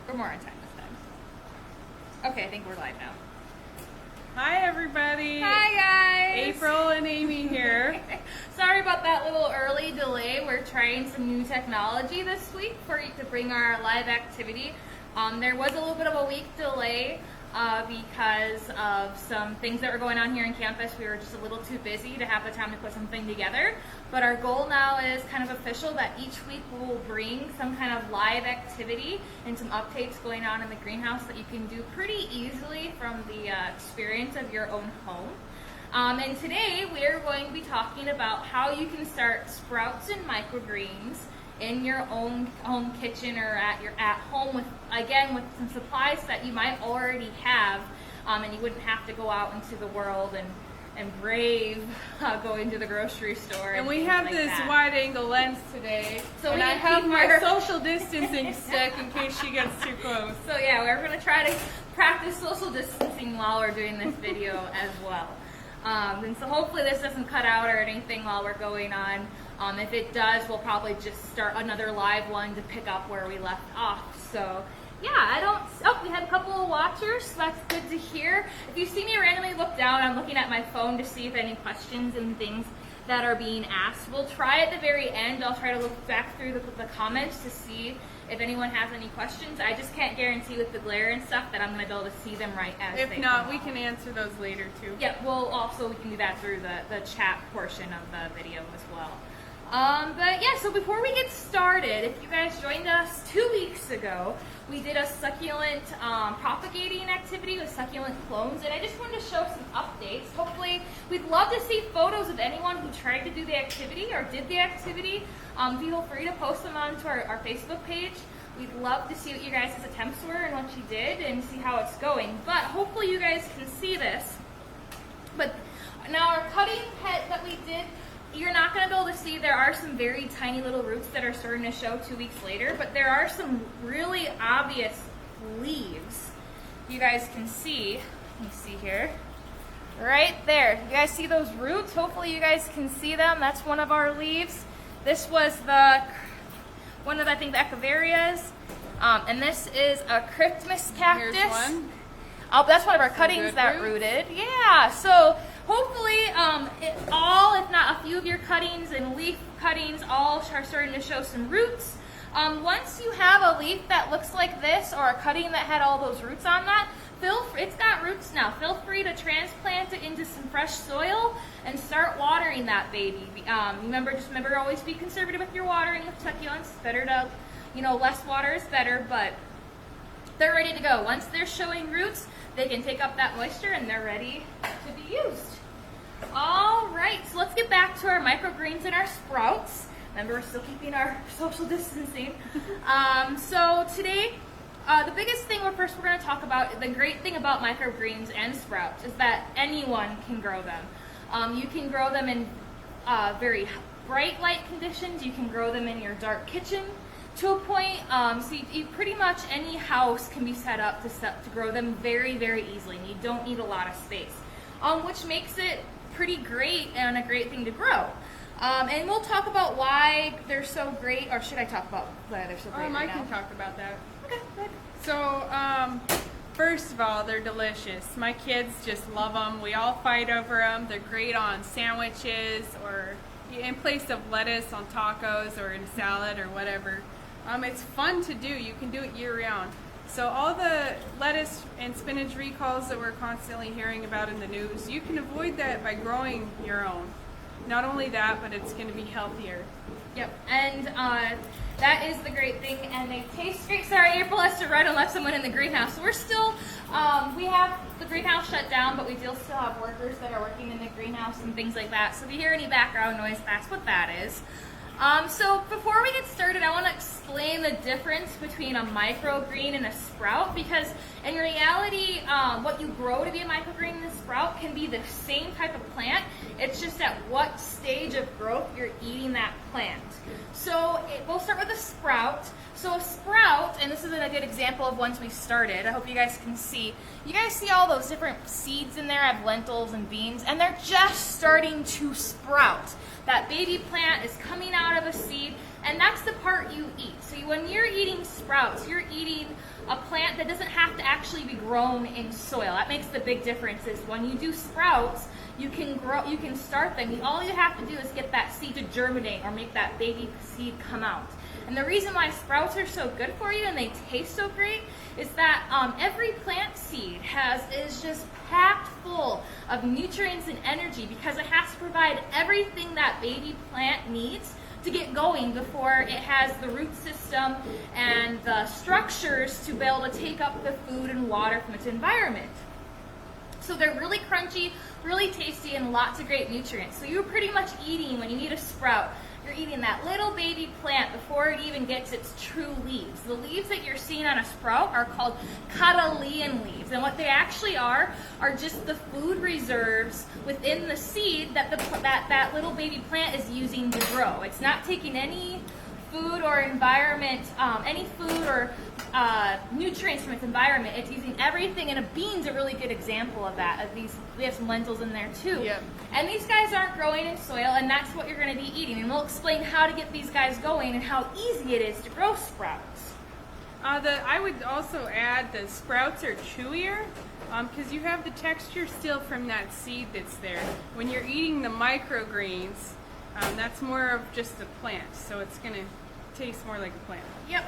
We're more on time this time. Okay, I think we're live now. Hi everybody. Hi guys. April and Amy here. Sorry about that little early delay. We're trying some new technology this week to bring our live activity. There was a little bit of a week delay because of some things that were going on here on campus. We were just a little too busy to have the time to put something together. But our goal now is kind of official that each week we will bring some kind of live activity and some updates going on in the greenhouse that you can do pretty easily from the experience of your own home. And today we are going to be talking about how you can start sprouts and microgreens in your own home kitchen or at home with some supplies that you might already have, and you wouldn't have to go out into the world and brave going to the grocery store. And we have this wide angle lens today, so and I have my social distancing stick in case she gets too close. So yeah, we're going to try to practice social distancing while we're doing this video as well. And so hopefully this doesn't cut out or anything while we're going on. If it does, we'll probably just start another live one to pick up where we left off. So yeah, we had a couple of watchers, so that's good to hear. If you see me randomly look down, I'm looking at my phone to see if any questions and things that are being asked. We'll try at the very end, I'll try to look back through the comments to see if anyone has any questions. I just can't guarantee with the glare and stuff that I'm going to be able to see them right as they come. If not, we can answer those later too. Yeah, we can do that through the chat portion of the video as well. But yeah, so before we get started, if you guys joined us 2 weeks ago, we did a succulent propagating activity with succulent clones, and I just wanted to show some updates. Hopefully, we'd love to see photos of anyone who tried to do the activity or did the activity. Feel free to post them onto our Facebook page. We'd love to see what you guys' attempts were and what you did and see how it's going. But hopefully you guys can see this. But now our cutting pet that we did, you're not going to be able to see, there are some very tiny little roots that are starting to show 2 weeks later, but there are some really obvious leaves you guys can see. Let me see here. Right there. You guys see those roots? Hopefully you guys can see them. That's one of our leaves. This was one of, I think, the echiverias. And this is a cryptmus cactus. Here's one. Oh, that's one of our cuttings that rooted. Yeah, so hopefully if not a few of your cuttings and leaf cuttings all are starting to show some roots. Once you have a leaf that looks like this or a cutting that had all those roots on that, it's got roots now. Feel free to transplant it into some fresh soil and start watering that baby. Remember, always be conservative with your watering with succulents. It's better to, less water is better, but they're ready to go. Once they're showing roots, they can take up that moisture and they're ready to be used. All right, so let's get back to our microgreens and our sprouts. Remember, we're still keeping our social distancing. So today, the biggest thing we're going to talk about, the great thing about microgreens and sprouts is that anyone can grow them. You can grow them in very bright light conditions. You can grow them in your dark kitchen to a point. So you pretty much any house can be set up to grow them very, very easily. And you don't need a lot of space, which makes it pretty great and a great thing to grow. And we'll talk about why they're so great, or should I talk about why they're so great right now? I can talk about that. Okay, good. So, first of all, they're delicious. My kids just love them. We all fight over them. They're great on sandwiches or in place of lettuce on tacos or in salad or whatever. It's fun to do. You can do it year-round. So all the lettuce and spinach recalls that we're constantly hearing about in the news, you can avoid that by growing your own. Not only that, but it's going to be healthier. Yep, and that is the great thing, and they taste great. Sorry, April has to run and left someone in the greenhouse. So we're still, we have the greenhouse shut down, but we still have workers that are working in the greenhouse and things like that. So if you hear any background noise, that's what that is. So before we get started, I want to explain the difference between a microgreen and a sprout, because in reality, what you grow to be a microgreen and a sprout can be the same type of plant. It's just at what stage of growth you're eating that plant. So we'll start with a sprout. So a sprout, and this is a good example of once we started, I hope you guys can see. You guys see all those different seeds in there? I have lentils and beans, and they're just starting to sprout. That baby plant is coming out of a seed, and that's the part you eat. So when you're eating sprouts, you're eating a plant that doesn't have to actually be grown in soil. That makes the big difference. Is when you do sprouts, you can start them. All you have to do is get that seed to germinate or make that baby seed come out. And the reason why sprouts are so good for you and they taste so great is that every plant seed is just packed full of nutrients and energy, because it has to provide everything that baby plant needs to get going before it has the root system and the structures to be able to take up the food and water from its environment. So they're really crunchy, really tasty, and lots of great nutrients. So you're pretty much eating, when you eat a sprout, you're eating that little baby plant before it even gets its true leaves. The leaves that you're seeing on a sprout are called cotyledon leaves, and what they actually are just the food reserves within the seed that that little baby plant is using to grow. It's not taking any food or environment, any food or nutrients from its environment. It's using everything, and a bean's a really good example of that. We have some lentils in there too. Yep. And these guys aren't growing in soil, and that's what you're going to be eating. And we'll explain how to get these guys going and how easy it is to grow sprouts. I would also add the sprouts are chewier because you have the texture still from that seed that's there. When you're eating the microgreens, that's more of just a plant, so it's going to taste more like a plant. Yep.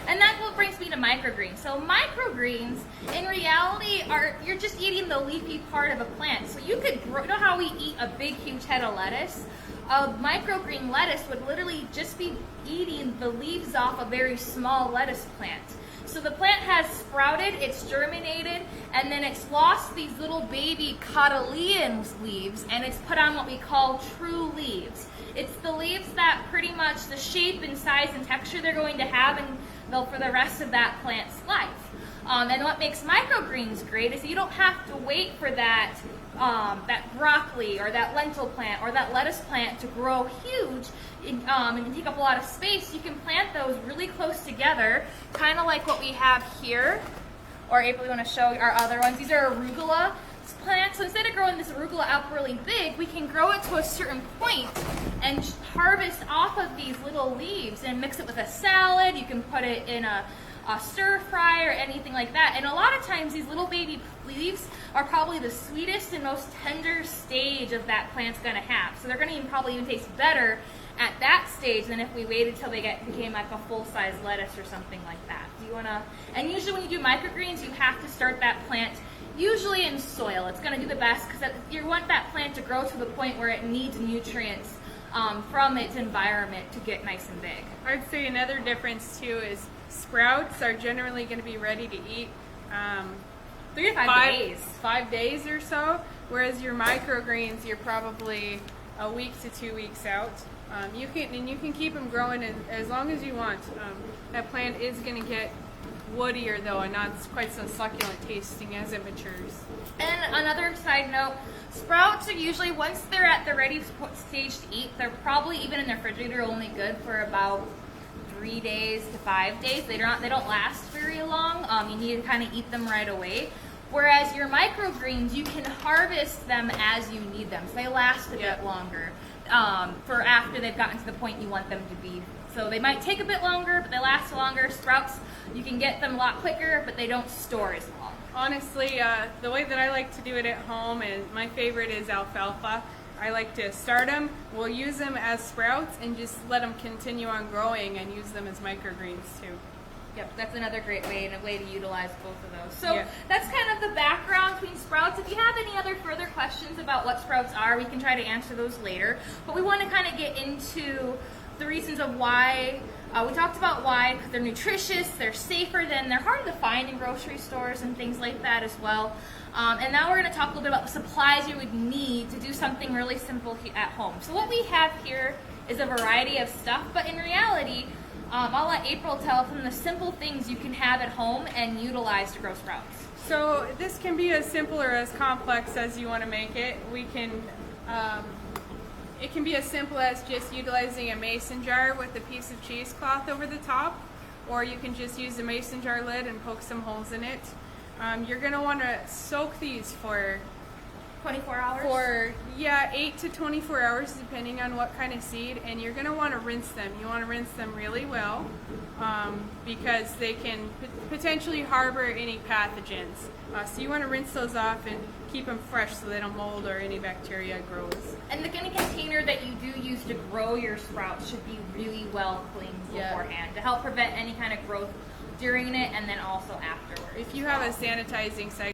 And that's what brings me to microgreens. So microgreens, in reality, you're just eating the leafy part of a plant. So you could grow, you know how we eat a big, huge head of lettuce? A microgreen lettuce would literally just be eating the leaves off a very small lettuce plant. So the plant has sprouted, it's germinated, and then it's lost these little baby cotyledon leaves, and it's put on what we call true leaves. It's the leaves that pretty much the shape and size and texture they're going to have for the rest of that plant's life. And what makes microgreens great is you don't have to wait for that broccoli or that lentil plant or that lettuce plant to grow huge and take up a lot of space. You can plant those really close together, kind of like what we have here. Or April, you want to show our other ones? These are arugula plants. So instead of growing this arugula out really big, we can grow it to a certain point and harvest off of these little leaves and mix it with a salad. You can put it in a stir fry or anything like that. And a lot of times these little baby leaves are probably the sweetest and most tender stage of that plant's going to have. So they're going to probably even taste better at that stage than if we waited till they became like a full-size lettuce or something like that. Do you want to? And usually when you do microgreens, you have to start that plant usually in soil. It's going to do the best because you want that plant to grow to the point where it needs nutrients from its environment to get nice and big. I'd say another difference too is sprouts are generally going to be ready to eat 3 to 5 days. 5 days or so, whereas your microgreens, you're probably a week to 2 weeks out. You can keep them growing as long as you want. That plant is going to get woodier though, and not quite so succulent tasting as it matures. And another side note, sprouts are usually, once they're at the ready stage to eat, they're probably, even in the refrigerator, only good for about 3 days to 5 days. They don't last very long. You need to kind of eat them right away. Whereas your microgreens, you can harvest them as you need them. So they last a bit longer for after they've gotten to the point you want them to be. So they might take a bit longer, but they last longer. Sprouts, you can get them a lot quicker, but they don't store as long. Honestly, the way that I like to do it at home, and my favorite is alfalfa. I like to start them, we'll use them as sprouts and just let them continue on growing and use them as microgreens too. Yep, that's another great way and a way to utilize both of those. So that's kind of the background between sprouts. If you have any other further questions about what sprouts are, we can try to answer those later. But we want to kind of get into the reasons of why. We talked about why, because they're nutritious, they're safer, they're hard to find in grocery stores and things like that as well. And now we're going to talk a little bit about the supplies you would need to do something really simple at home. So what we have here is a variety of stuff, but in reality, I'll let April tell from the simple things you can have at home and utilize to grow sprouts. So this can be as simple or as complex as you want to make it. It can be as simple as just utilizing a mason jar with a piece of cheesecloth over the top, or you can just use the mason jar lid and poke some holes in it. You're going to want to soak these for 24 hours? For 8 to 24 hours, depending on what kind of seed, and you're going to want to rinse them. You want to rinse them really well because they can potentially harbor any pathogens. So you want to rinse those off and keep them fresh so they don't mold or any bacteria grows. And the container that you do use to grow your sprouts should be really well cleaned beforehand to help prevent any kind of growth during it and then also afterwards. If you have a sanitizing cycle,